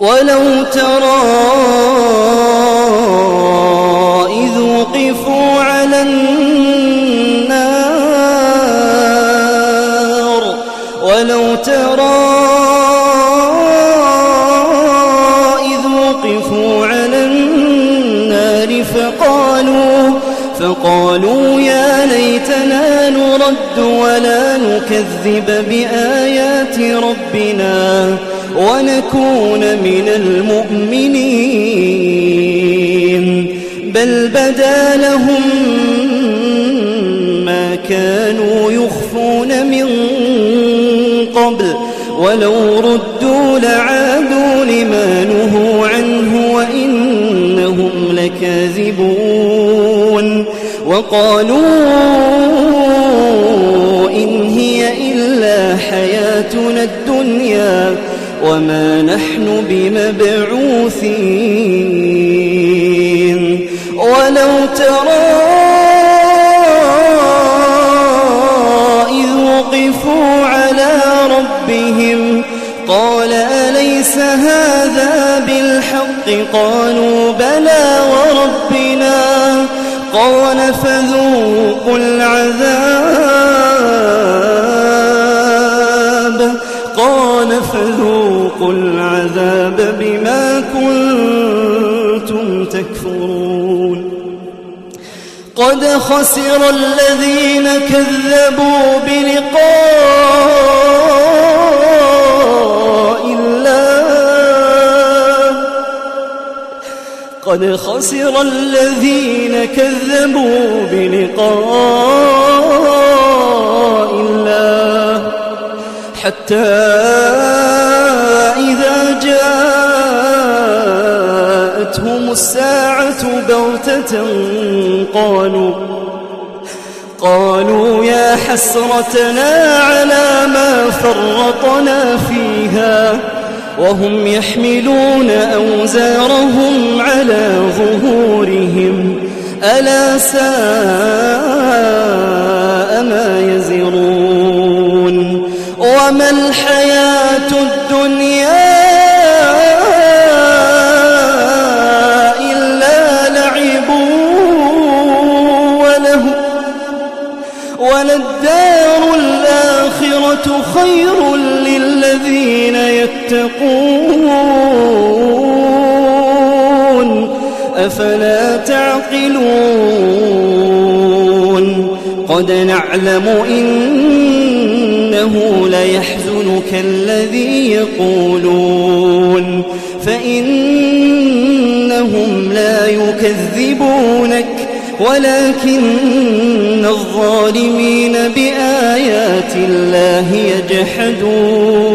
ولو ترى إذ وقفوا على النار فقالوا يا ليتنا نرد ولا نكذب بآيات ربنا ونكون من المؤمنين بل بدا لهم ما كانوا يخفون من قبل ولو ردوا لعادوا لما نهوا عنه وإنهم لكاذبون وقالوا إن هي إلا حياتنا الدنيا وما نحن بمبعوثين ولو ترى إذ وقفوا على ربهم قال أليس هذا بالحق قالوا بلى وربنا قال فذوقوا العذاب بما كنتم تكفرون قد خسر الذين كذبوا بلقاء الله حتى إذا جاءتهم الساعة بغتة قالوا يا حسرتنا على ما فرطنا فيها وهم يحملون أوزارهم على ظهورهم ألا ساء ما يزرون وما الحياة الدنيا إلا لعب وللدار الآخرة خير للذين يتقون أفلا تعقلون قد نعلم إنه ليحزنك الذي يقولون فإنهم لا يكذبونك ولكن الظالمين بآيات الله يجحدون